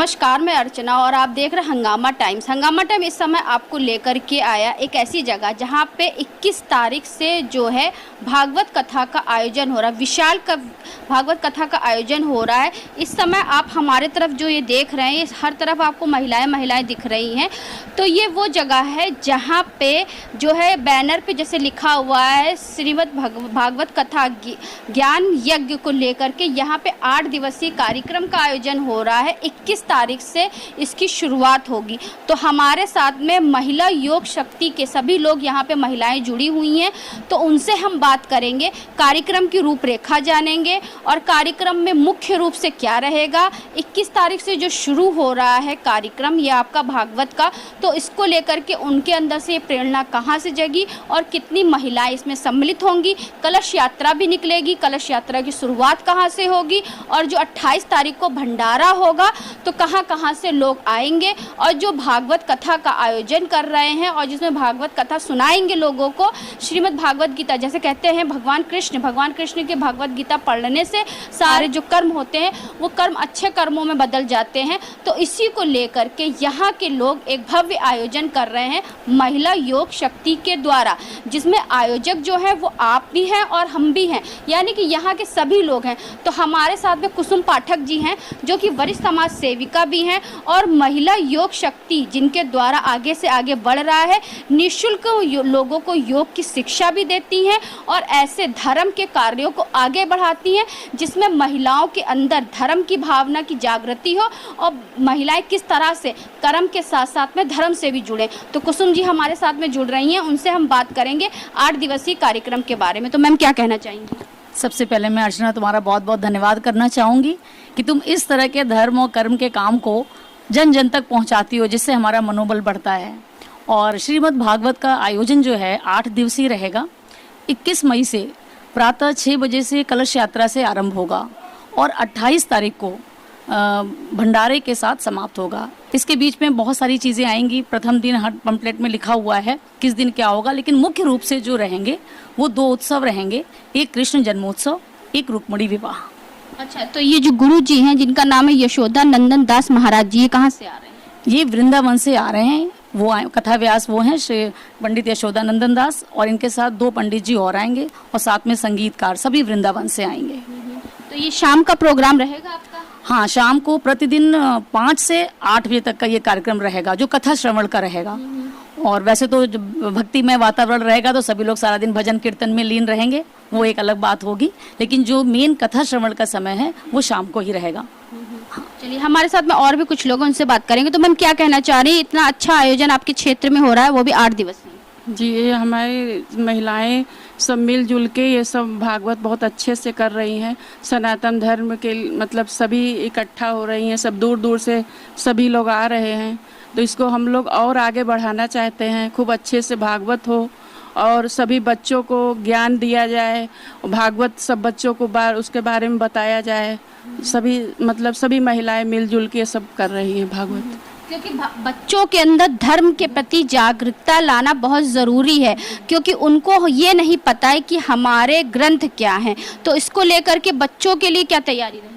नमस्कार, मैं अर्चना और आप देख रहे हैं हंगामा टाइम्स। हंगामा टाइम इस समय आपको लेकर के आया एक ऐसी जगह जहां पे 21 तारीख से जो है भागवत कथा का आयोजन हो रहा है। विशाल का भागवत कथा का आयोजन हो रहा है। इस समय आप हमारे तरफ जो ये देख रहे हैं, हर तरफ आपको महिलाएं दिख रही हैं। तो ये वो जगह है जहाँ पे जो है बैनर पे जैसे लिखा हुआ है श्रीमद् भागवत कथा ज्ञान यज्ञ को लेकर के यहाँ पे 8 दिवसीय कार्यक्रम का आयोजन हो रहा है। 21 तारीख से इसकी शुरुआत होगी। तो हमारे साथ में महिला योग शक्ति के सभी लोग यहाँ पे महिलाएं जुड़ी हुई हैं, तो उनसे हम बात करेंगे, कार्यक्रम की रूपरेखा जानेंगे और कार्यक्रम में मुख्य रूप से क्या रहेगा। 21 तारीख से जो शुरू हो रहा है कार्यक्रम ये आपका भागवत का, तो इसको लेकर के उनके अंदर से ये प्रेरणा कहाँ से जगी और कितनी महिलाएं इसमें सम्मिलित होंगी। कलश यात्रा भी निकलेगी, कलश यात्रा की शुरुआत कहाँ से होगी और जो 28 तारीख को भंडारा होगा तो कहाँ कहाँ से लोग आएंगे और जो भागवत कथा का आयोजन कर रहे हैं और जिसमें भागवत कथा सुनाएंगे लोगों को श्रीमद् भागवत गीता। जैसे कहते हैं भगवान कृष्ण के भागवत गीता पढ़ने से सारे जो कर्म होते हैं वो कर्म अच्छे कर्मों में बदल जाते हैं। तो इसी को लेकर के यहाँ के लोग एक भव्य आयोजन कर रहे हैं महिला योग शक्ति के द्वारा, जिसमें आयोजक जो है वो आप भी हैं और हम भी हैं, यानी कि यहाँ के सभी लोग हैं। तो हमारे साथ में कुसुम पाठक जी हैं जो कि वरिष्ठ समाज सेविका भी हैं और महिला योग शक्ति जिनके द्वारा आगे से आगे बढ़ रहा है, निःशुल्क लोगों को योग की शिक्षा भी देती हैं और ऐसे धर्म के कार्यों को आगे बढ़ाती हैं जिसमें महिलाओं के अंदर धर्म की भावना की जागृति हो और महिलाएं किस तरह से कर्म के साथ साथ में धर्म से भी जुड़े। तो कुसुम जी हमारे साथ में जुड़ रही हैं, उनसे हम बात करेंगे 8 दिवसीय कार्यक्रम के बारे में। तो मैम क्या कहना चाहेंगी? सबसे पहले मैं अर्चना तुम्हारा बहुत बहुत धन्यवाद करना चाहूँगी कि तुम इस तरह के धर्म और कर्म के काम को जन जन तक पहुँचाती हो, जिससे हमारा मनोबल बढ़ता है। और श्रीमद् भागवत का आयोजन जो है 8 दिवसीय रहेगा। 21 मई से प्रातः 6 बजे से कलश यात्रा से आरंभ होगा और 28 तारीख को भंडारे के साथ समाप्त होगा। इसके बीच में बहुत सारी चीज़ें आएंगी। प्रथम दिन हर पंपलेट में लिखा हुआ है किस दिन क्या होगा, लेकिन मुख्य रूप से जो रहेंगे वो 2 उत्सव रहेंगे, एक कृष्ण जन्मोत्सव, एक रुक्मिणी विवाह। अच्छा, तो ये जो गुरु जी हैं जिनका नाम है यशोदा नंदन दास महाराज जी, ये कहाँ से आ रहे हैं? ये वृंदावन से आ रहे हैं। वो आए कथा व्यास वो हैं श्री पंडित यशोदा नंदन दास और इनके साथ 2 पंडित जी और आएंगे और साथ में संगीतकार सभी वृंदावन से आएंगे। तो ये शाम का प्रोग्राम रहेगा आपका? हाँ, शाम को प्रतिदिन 5 से 8 बजे तक का ये कार्यक्रम रहेगा जो कथा श्रवण का रहेगा। और वैसे तो भक्तिमय वातावरण रहेगा तो सभी लोग सारा दिन भजन कीर्तन में लीन रहेंगे, वो एक अलग बात होगी, लेकिन जो मेन कथा श्रवण का समय है वो शाम को ही रहेगा। चलिए, हमारे साथ में और भी कुछ लोग उनसे बात करेंगे। तो मैम क्या कहना चाह रही है, इतना अच्छा आयोजन आपके क्षेत्र में हो रहा है वो भी 8 दिवसीय? जी, ये हमारी महिलाएं सब मिलजुल के ये सब भागवत बहुत अच्छे से कर रही हैं। सनातन धर्म के मतलब सभी इकट्ठा हो रही हैं, सब दूर दूर से सभी लोग आ रहे हैं। तो इसको हम लोग और आगे बढ़ाना चाहते हैं, खूब अच्छे से भागवत हो और सभी बच्चों को ज्ञान दिया जाए, भागवत सब बच्चों को उसके बारे में बताया जाए। सभी महिलाएं मिलजुल के सब कर रही हैं भागवत, क्योंकि बच्चों के अंदर धर्म के प्रति जागरूकता लाना बहुत ज़रूरी है, क्योंकि उनको ये नहीं पता है कि हमारे ग्रंथ क्या हैं। तो इसको लेकर के बच्चों के लिए क्या तैयारी रहेगी?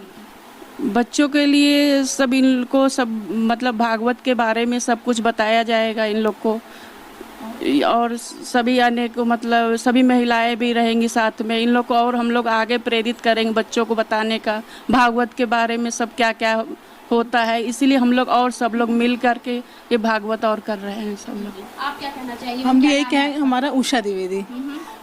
बच्चों के लिए सब इनको सब मतलब भागवत के बारे में सब कुछ बताया जाएगा इन लोग को, और सभी आने को मतलब सभी महिलाएं भी रहेंगी साथ में इन लोग को, और हम लोग आगे प्रेरित करेंगे बच्चों को बताने का भागवत के बारे में सब क्या क्या होता है। इसीलिए हम लोग और सब लोग मिल करके ये भागवत और कर रहे हैं सब लोग। आप क्या कहना चाहिए? हम भी यही कहें, हमारा उषा द्विवेदी,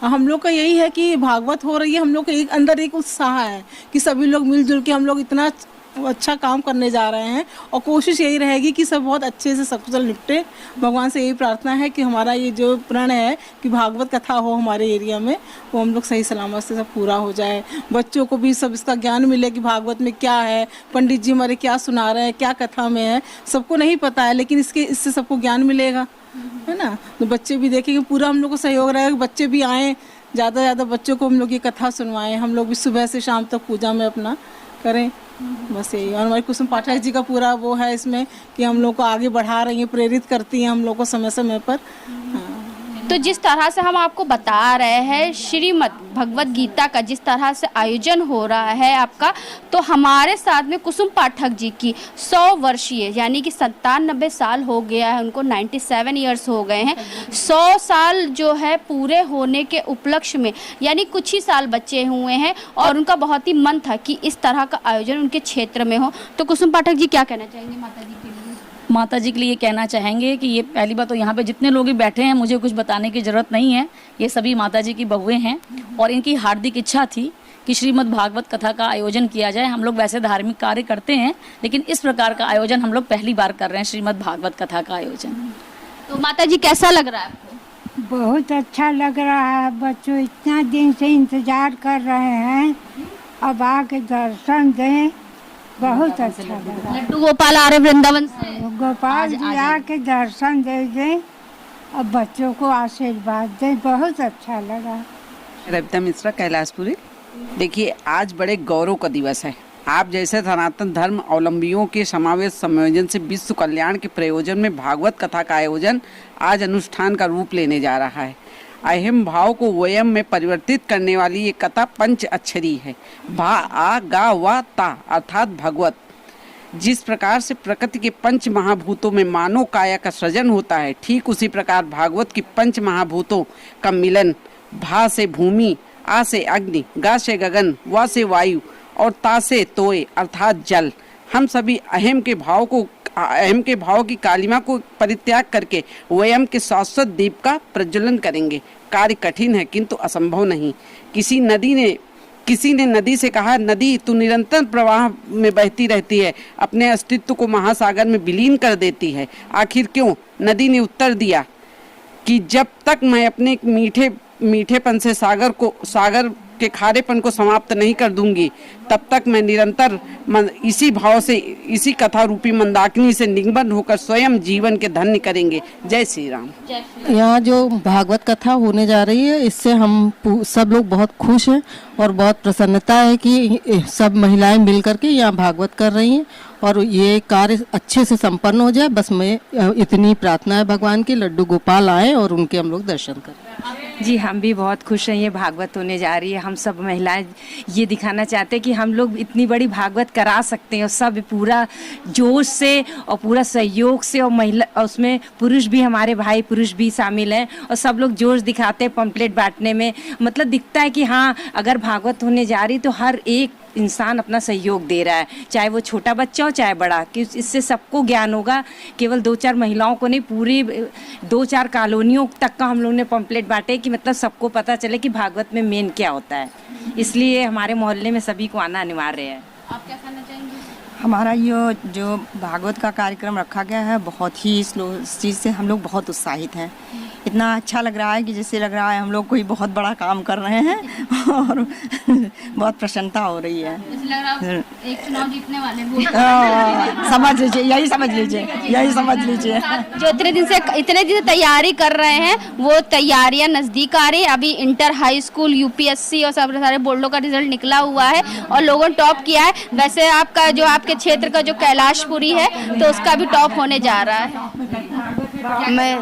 हम लोग का यही है कि भागवत हो रही है, हम लोग के अंदर एक उत्साह है कि सभी लोग मिलजुल के हम लोग इतना अच्छा काम करने जा रहे हैं और कोशिश यही रहेगी कि सब बहुत अच्छे से सकुशल निपटे। भगवान से यही प्रार्थना है कि हमारा ये जो प्रण है कि भागवत कथा हो हमारे एरिया में, वो हम लोग सही सलामत से सब पूरा हो जाए। बच्चों को भी सब इसका ज्ञान मिले कि भागवत में क्या है, पंडित जी हमारे क्या सुना रहे हैं, क्या कथा में है, सबको नहीं पता है, लेकिन इससे सबको ज्ञान मिलेगा, है ना। तो बच्चे भी देखेंगे, पूरा हम लोग को सहयोग रहेगा, बच्चे भी आएँ, ज़्यादा से ज़्यादा बच्चों को हम लोग ये कथा सुनवाएं, हम लोग भी सुबह से शाम तक पूजा में अपना करें, बस यही। और हमारी कुसुम पाठक जी का पूरा वो है इसमें कि हम लोग को आगे बढ़ा रही हैं, प्रेरित करती हैं हम लोग को समय समय पर। तो तो जिस तरह से हम आपको बता रहे हैं श्रीमद् भगवत गीता का जिस तरह से आयोजन हो रहा है आपका, तो हमारे साथ में कुसुम पाठक जी की 100 वर्षीय यानी कि 97 साल हो गया है उनको, 97 ईयर्स हो गए हैं। 100 साल जो है पूरे होने के उपलक्ष्य में यानी कुछ ही साल बचे हुए हैं और उनका बहुत ही मन था कि इस तरह का आयोजन उनके क्षेत्र में हो। तो कुसुम पाठक जी क्या कहना चाहेंगे माता जी के लिए? माता जी के लिए कहना चाहेंगे कि ये पहली बात तो यहाँ पे जितने लोग भी बैठे हैं मुझे कुछ बताने की ज़रूरत नहीं है, ये सभी माता जी की बहुएं हैं और इनकी हार्दिक इच्छा थी कि श्रीमद् भागवत कथा का आयोजन किया जाए। हम लोग वैसे धार्मिक कार्य करते हैं लेकिन इस प्रकार का आयोजन हम लोग पहली बार कर रहे हैं, श्रीमद् भागवत कथा का आयोजन। तो माता जी कैसा लग रहा है आपको? बहुत अच्छा लग रहा है। बच्चों इतना दिन से इंतजार कर रहे हैं, अब आके दर्शन दें, बहुत अच्छा लगा। लड्डू गोपाल आ रहे वृंदावन से। गोपाल जी आके दर्शन दे दें, अब बच्चों को आशीर्वाद दें, बहुत अच्छा लगा। रविता मिश्रा, कैलाशपुरी। देखिए, आज बड़े गौरव का दिवस है। आप जैसे सनातन धर्म अवलंबियों के समावेश संयोजन से विश्व कल्याण के प्रयोजन में भागवत कथा का आयोजन आज अनुष्ठान का रूप लेने जा रहा है। अहम भाव को वयम में परिवर्तित करने वाली ये कथा पंच अक्षरी है। भा, आ, गा, वा, ता अर्थात भगवत। जिस प्रकार से प्रकृति के पंच महाभूतों में मानव काया का सृजन होता है, ठीक उसी प्रकार भागवत की पंच महाभूतों का मिलन भा से भूमि, आ से अग्नि, गा से गगन, वा से वायु और ता से तोय अर्थात जल। हम सभी अहम के भाव की कालिमा को परित्याग करके वयम के शाश्वत दीप का प्रज्वलन करेंगे। कार्य कठिन है किंतु असंभव नहीं। किसी ने नदी से कहा, नदी तू निरंतर प्रवाह में बहती रहती है, अपने अस्तित्व को महासागर में विलीन कर देती है, आखिर क्यों? नदी ने उत्तर दिया कि जब तक मैं अपने मीठेपन से सागर के खारेपन को समाप्त नहीं कर दूंगी, तब तक मैं निरंतर इसी भाव से, इसी कथा रूपी मंदाकिनी से निगमन होकर स्वयं जीवन के धन्य करेंगे। जय श्री राम। यहाँ जो भागवत कथा होने जा रही है, इससे हम सब लोग बहुत खुश हैं और बहुत प्रसन्नता है कि सब महिलाएं मिल करके यहाँ भागवत कर रही हैं और ये कार्य अच्छे से संपन्न हो जाए। बस मैं इतनी प्रार्थना है भगवान की, लड्डू गोपाल आए और उनके हम लोग दर्शन करें। जी, हम भी बहुत खुश हैं। ये भागवत होने जा रही है। हम सब महिलाएं ये दिखाना चाहते हैं कि हम लोग इतनी बड़ी भागवत करा सकते हैं और सब पूरा जोश से और पूरा सहयोग से, और महिला और उसमें पुरुष भी, हमारे भाई पुरुष भी शामिल हैं और सब लोग जोश दिखाते हैं पंपलेट बांटने में। मतलब दिखता है कि हाँ, अगर भागवत होने जा रही तो हर एक इंसान अपना सहयोग दे रहा है, चाहे वो छोटा बच्चा हो चाहे बड़ा, कि इससे सबको ज्ञान होगा। केवल 2-4 महिलाओं को नहीं, पूरी 2-4 कॉलोनियों तक का हम लोगों ने पंपलेट बांटे कि मतलब सबको पता चले कि भागवत में मेन क्या होता है। इसलिए हमारे मोहल्ले में सभी को आना अनिवार्य है। आप क्या कहना चाहेंगे? हमारा ये जो भागवत का कार्यक्रम रखा गया है, बहुत ही इस चीज़ से हम लोग बहुत उत्साहित हैं। इतना अच्छा लग रहा है कि जैसे लग रहा है हम लोग कोई बहुत बड़ा काम कर रहे हैं और बहुत प्रसन्नता हो रही है। जैसे लग रहा है एक चुनाव जीतने वाले समझ लीजिए, यही समझ लीजिए। जो इतने दिन से तैयारी कर रहे हैं, वो तैयारियां नजदीक आ रही है। अभी इंटर, हाई स्कूल, यूपीएससी और सब सारे बोर्डों का रिजल्ट निकला हुआ है और लोगों ने टॉप किया है। वैसे आपका जो आपके क्षेत्र का जो कैलाशपुरी है, तो उसका भी टॉप होने जा रहा है।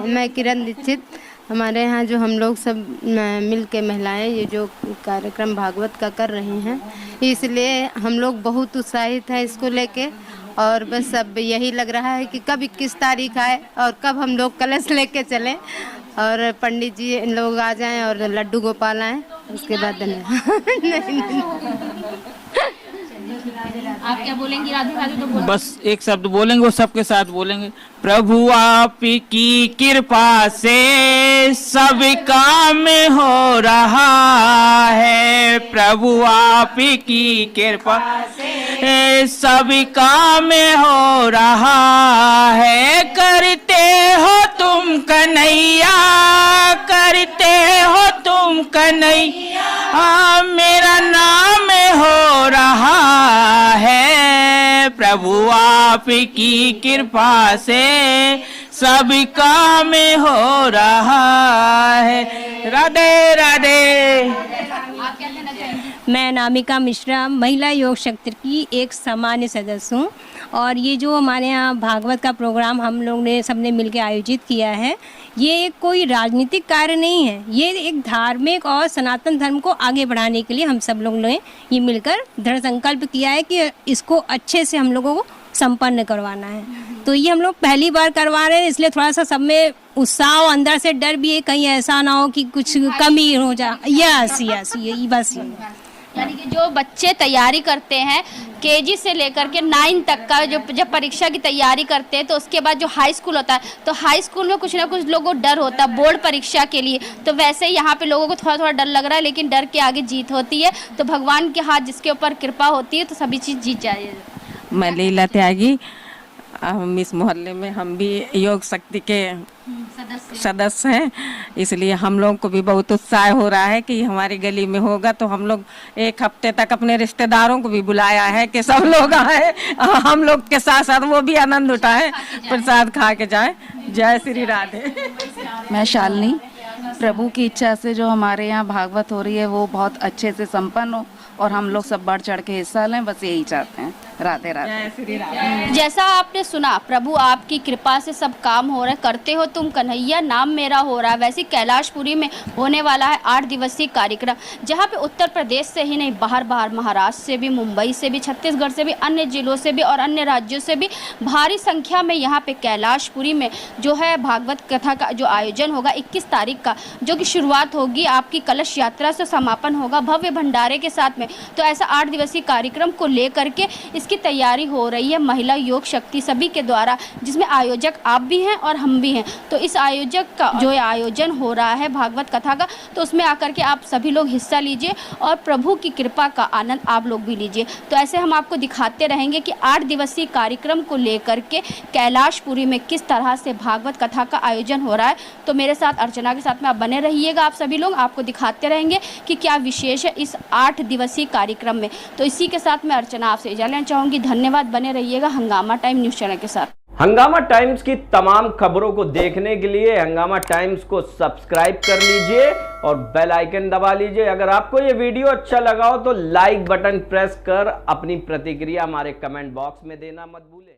मैं किरण दीक्षित। हमारे यहाँ जो हम लोग सब मिल के महिलाएं ये जो कार्यक्रम भागवत का कर रही हैं, इसलिए हम लोग बहुत उत्साहित हैं इसको लेके। और बस अब यही लग रहा है कि कब 21 तारीख आए और कब हम लोग कलश लेके चलें और पंडित जी इन लोग आ जाएं और लड्डू गोपाल आएँ, उसके बाद आप क्या बोलेंगी? राधे राधे तो बोलो। बस एक शब्द बोलेंगे, वो सबके साथ बोलेंगे। प्रभु आप की कृपा से सब काम हो रहा है, प्रभु आप की कृपा से सब काम हो रहा है। करते हो तुम कन्हैया, करते हो तुम कन्हैया, मेरा नाम हो रहा है। प्रभु आप की कृपा से सब काम हो रहा है। राधे राधे। आप क्या कहना चाहेंगे? मैं अनामिका मिश्रा महिला योग शक्ति की एक सामान्य सदस्य हूँ और ये जो हमारे यहाँ भागवत का प्रोग्राम हम लोग ने सबने मिलकर आयोजित किया है, ये एक कोई राजनीतिक कार्य नहीं है, ये एक धार्मिक और सनातन धर्म को आगे बढ़ाने के लिए हम सब लोग ने ये मिलकर दृढ़ संकल्प किया है कि इसको अच्छे से हम लोगों को संपन्न करवाना है। तो ये हम लोग पहली बार करवा रहे हैं, इसलिए थोड़ा सा सब में उत्साह और अंदर से डर भी है, कहीं ऐसा ना हो कि कुछ कमी हो जाए। यस ये बस ये यानी कि जो बच्चे तैयारी करते हैं केजी से लेकर के 9 तक का, जो जब परीक्षा की तैयारी करते हैं तो उसके बाद जो हाई स्कूल होता है, तो हाई स्कूल में कुछ ना कुछ लोगों को डर होता है बोर्ड परीक्षा के लिए, तो वैसे यहाँ पे लोगों को थोड़ा थोड़ा डर लग रहा है, लेकिन डर के आगे जीत होती है। तो भगवान के हाथ जिसके ऊपर कृपा होती है तो सभी चीज़ जीत जाए। मैं लीला त्यागी, हम इस मोहल्ले में हम भी योग शक्ति के सदस्य हैं, इसलिए हम लोग को भी बहुत उत्साह हो रहा है कि हमारी गली में होगा। तो हम लोग एक हफ्ते तक अपने रिश्तेदारों को भी बुलाया है कि सब लोग आए, हम लोग के साथ साथ वो भी आनंद उठाएं, प्रसाद खा के जाएं। जय श्री राधे। मैं शालिनी, प्रभु की इच्छा से जो हमारे यहाँ भागवत हो रही है वो बहुत अच्छे से संपन्न हो और हम लोग सब बढ़ चढ़ के हिस्सा लें, बस यही चाहते हैं। राधे राधे। जैसा आपने सुना, प्रभु आपकी कृपा से सब काम हो रहा है, करते हो तुम कन्हैया नाम मेरा हो रहा है। वैसे कैलाशपुरी में होने वाला है 8 दिवसीय कार्यक्रम, जहाँ पे उत्तर प्रदेश से ही नहीं बाहर महाराष्ट्र से भी, मुंबई से भी, छत्तीसगढ़ से भी, अन्य जिलों से भी और अन्य राज्यों से भी भारी संख्या में यहाँ पे कैलाशपुरी में जो है भागवत कथा का जो आयोजन होगा 21 तारीख का, जो कि शुरुआत होगी आपकी कलश यात्रा से, समापन होगा भव्य भंडारे के साथ में। तो ऐसा 8 दिवसीय कार्यक्रम को लेकर के इसकी तैयारी हो रही है महिला योग शक्ति सभी के द्वारा, जिसमें आयोजक आप भी हैं और हम भी हैं। तो इस आयोजक का जो आयोजन हो रहा है भागवत कथा का, तो उसमें आकर के आप सभी लोग हिस्सा लीजिए और प्रभु की कृपा का आनंद आप लोग भी लीजिए। तो ऐसे हम आपको दिखाते रहेंगे कि 8 दिवसीय कार्यक्रम को लेकर के कैलाशपुरी में किस तरह से भागवत कथा का आयोजन हो रहा है। तो मेरे साथ अर्चना के साथ में आप बने रहिएगा, आप सभी लोग, आपको दिखाते रहेंगे कि क्या विशेष है इस 8 दिवसीय कार्यक्रम में। तो इसी के साथ मैं अर्चना आपसे इजाजत लेना चाहूंगी। धन्यवाद, बने रहिएगा हंगामा टाइम न्यूज चैनल के साथ। हंगामा टाइम्स की तमाम खबरों को देखने के लिए हंगामा टाइम्स को सब्सक्राइब कर लीजिए और बेल आइकन दबा लीजिए। अगर आपको ये वीडियो अच्छा लगा हो तो लाइक बटन प्रेस कर अपनी प्रतिक्रिया हमारे कमेंट बॉक्स में देना मत भूलें।